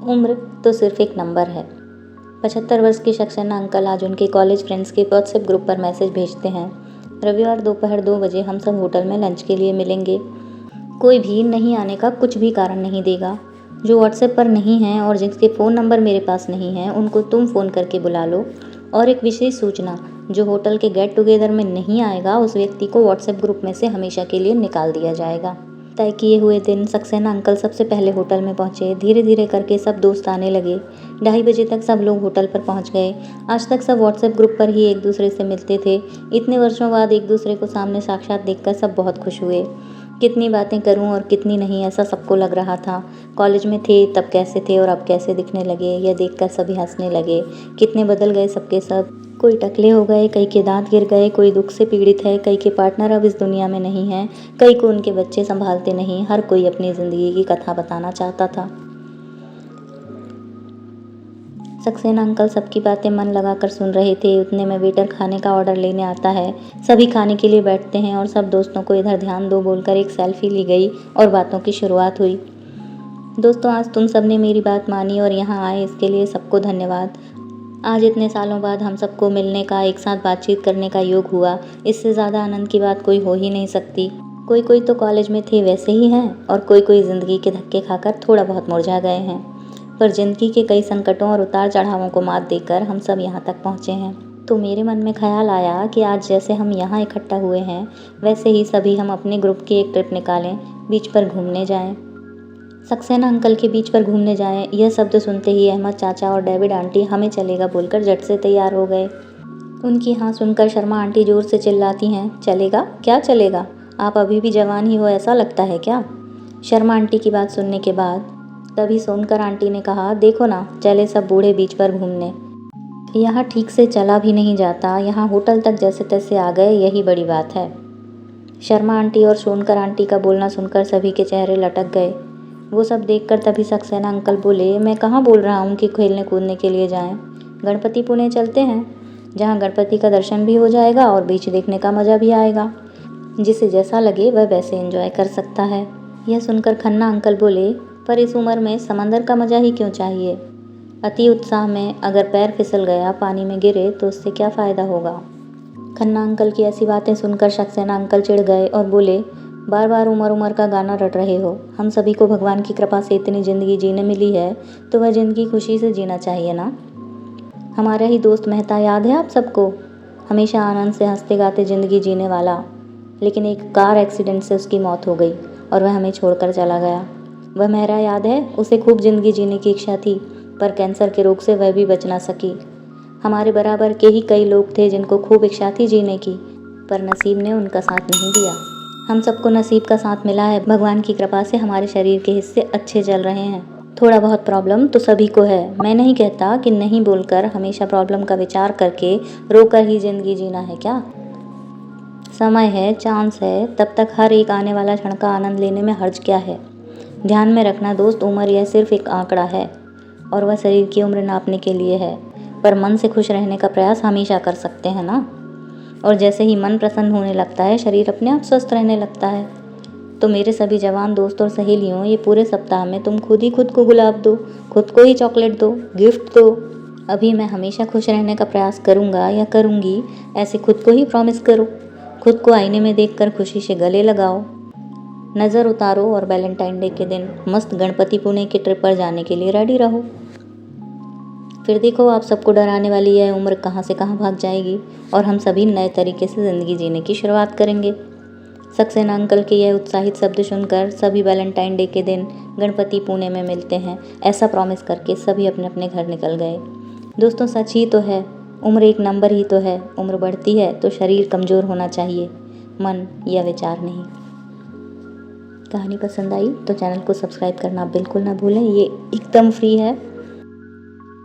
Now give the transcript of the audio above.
उम्र तो सिर्फ एक नंबर है। 75 वर्ष के सक्सेना अंकल आज उनके कॉलेज फ्रेंड्स के व्हाट्सएप ग्रुप पर मैसेज भेजते हैं, रविवार दोपहर 2 बजे हम सब होटल में लंच के लिए मिलेंगे। कोई भी नहीं आने का कुछ भी कारण नहीं देगा। जो व्हाट्सएप पर नहीं हैं और जिसके फ़ोन नंबर मेरे पास नहीं हैं उनको तुम फ़ोन करके बुला लो। और एक विशेष सूचना, जो होटल के गेट टुगेदर में नहीं आएगा उस व्यक्ति को व्हाट्सएप ग्रुप में से हमेशा के लिए निकाल दिया जाएगा। तय किए हुए दिन सक्सेना अंकल सबसे पहले होटल में पहुंचे। धीरे धीरे करके सब दोस्त आने लगे। 2:30 बजे तक सब लोग होटल पर पहुंच गए। आज तक सब व्हाट्सएप ग्रुप पर ही एक दूसरे से मिलते थे। इतने वर्षों बाद एक दूसरे को सामने साक्षात देखकर सब बहुत खुश हुए। कितनी बातें करूं और कितनी नहीं, ऐसा सबको लग रहा था। कॉलेज में थे तब कैसे थे और अब कैसे दिखने लगे, यह देखकर सभी हंसने लगे। कितने बदल गए सबके सब। कोई टकले हो गए, कई के दांत गिर गए, कोई दुख से पीड़ित है, कई के पार्टनर अब इस दुनिया में नहीं है, कई को उनके बच्चे संभालते नहीं। हर कोई अपनी ज़िंदगी की कथा बताना चाहता था। सक्सेना अंकल सबकी बातें मन लगाकर सुन रहे थे। उतने में वेटर खाने का ऑर्डर लेने आता है। सभी खाने के लिए बैठते हैं और सब दोस्तों को इधर ध्यान दो बोलकर एक सेल्फी ली गई और बातों की शुरुआत हुई। दोस्तों, आज तुम सबने मेरी बात मानी और यहाँ आए इसके लिए सबको धन्यवाद। आज इतने सालों बाद हम सबको मिलने का, एक साथ बातचीत करने का योग हुआ। इससे ज़्यादा आनंद की बात कोई हो ही नहीं सकती। कोई कोई तो कॉलेज में थे वैसे ही हैं और कोई कोई ज़िंदगी के धक्के खाकर थोड़ा बहुत मुरझा गए हैं, पर ज़िंदगी के कई संकटों और उतार चढ़ावों को मात देकर हम सब यहाँ तक पहुँचे हैं। तो मेरे मन में ख्याल आया कि आज जैसे हम यहाँ इकट्ठा हुए हैं वैसे ही सभी हम अपने ग्रुप की एक ट्रिप निकालें, बीच पर घूमने जाएं। सक्सेना अंकल के बीच पर घूमने जाएं, यह शब्द सुनते ही अहमद चाचा और डेविड आंटी हमें चलेगा बोलकर झट से तैयार हो गए। उनकी हाँ सुनकर शर्मा आंटी जोर से चिल्लाती हैं, चलेगा? क्या चलेगा? आप अभी भी जवान ही हो ऐसा लगता है क्या? शर्मा आंटी की बात सुनने के बाद तभी सोनकर आंटी ने कहा, देखो ना, चले सब बूढ़े बीच पर घूमने। यहाँ ठीक से चला भी नहीं जाता, यहाँ होटल तक जैसे तैसे आ गए, यही बड़ी बात है। शर्मा आंटी और सोनकर आंटी का बोलना सुनकर सभी के चेहरे लटक गए। वो सब देखकर तभी सक्सेना अंकल बोले, मैं कहाँ बोल रहा हूँ कि खेलने कूदने के लिए जाएं। गणपतिपुणे चलते हैं, जहाँ गणपति का दर्शन भी हो जाएगा और बीच देखने का मज़ा भी आएगा। जिसे जैसा लगे वह वैसे एंजॉय कर सकता है। यह सुनकर खन्ना अंकल बोले, पर इस उम्र में समंदर का मज़ा ही क्यों चाहिए? अति उत्साह में अगर पैर फिसल गया, पानी में गिरे तो उससे क्या फ़ायदा होगा? खन्ना अंकल की ऐसी बातें सुनकर सक्सेना अंकल चिढ़ गए और बोले, बार बार उम्र उम्र का गाना रट रहे हो। हम सभी को भगवान की कृपा से इतनी ज़िंदगी जीने मिली है तो वह ज़िंदगी खुशी से जीना चाहिए ना। हमारा ही दोस्त मेहता याद है आप सबको? हमेशा आनंद से हंसते गाते ज़िंदगी जीने वाला, लेकिन एक कार एक्सीडेंट से उसकी मौत हो गई और वह हमें छोड़कर चला गया। वह मेहरा याद है? उसे खूब ज़िंदगी जीने की इच्छा थी, पर कैंसर के रोग से वह भी बच ना सकी। हमारे बराबर के ही कई लोग थे जिनको खूब इच्छा थी जीने की, पर नसीब ने उनका साथ नहीं दिया। हम सबको नसीब का साथ मिला है। भगवान की कृपा से हमारे शरीर के हिस्से अच्छे चल रहे हैं। थोड़ा बहुत प्रॉब्लम तो सभी को है। मैं नहीं कहता कि नहीं बोलकर हमेशा प्रॉब्लम का विचार करके रोकर ही ज़िंदगी जीना है क्या। समय है, चांस है, तब तक हर एक आने वाला क्षण का आनंद लेने में हर्ज क्या है। ध्यान में रखना दोस्त, उम्र यह सिर्फ एक आंकड़ा है और वह शरीर की उम्र नापने के लिए है, पर मन से खुश रहने का प्रयास हमेशा कर सकते हैं ना। और जैसे ही मन प्रसन्न होने लगता है, शरीर अपने आप स्वस्थ रहने लगता है। तो मेरे सभी जवान दोस्त और सहेलियों, ये पूरे सप्ताह में तुम खुद ही खुद को गुलाब दो, खुद को ही चॉकलेट दो, गिफ्ट दो। अभी मैं हमेशा खुश रहने का प्रयास करूँगा या करूँगी, ऐसे खुद को ही प्रॉमिस करो। खुद को आईने में देखकर खुशी से गले लगाओ, नज़र उतारो और वैलेंटाइन डे के दिन मस्त गणपतिपुणे की ट्रिप पर जाने के लिए रेडी रहो। फिर देखो, आप सबको डराने वाली यह उम्र कहाँ से कहाँ भाग जाएगी और हम सभी नए तरीके से ज़िंदगी जीने की शुरुआत करेंगे। सक्सेना अंकल के यह उत्साहित शब्द सुनकर सभी वैलेंटाइन डे के दिन गणपतिपुणे में मिलते हैं, ऐसा प्रॉमिस करके सभी अपने अपने घर निकल गए। दोस्तों, सच ही तो है, उम्र एक नंबर ही तो है। उम्र बढ़ती है तो शरीर कमज़ोर होना चाहिए, मन या विचार नहीं। कहानी पसंद आई तो चैनल को सब्सक्राइब करना बिल्कुल ना भूलें। ये एकदम फ्री है।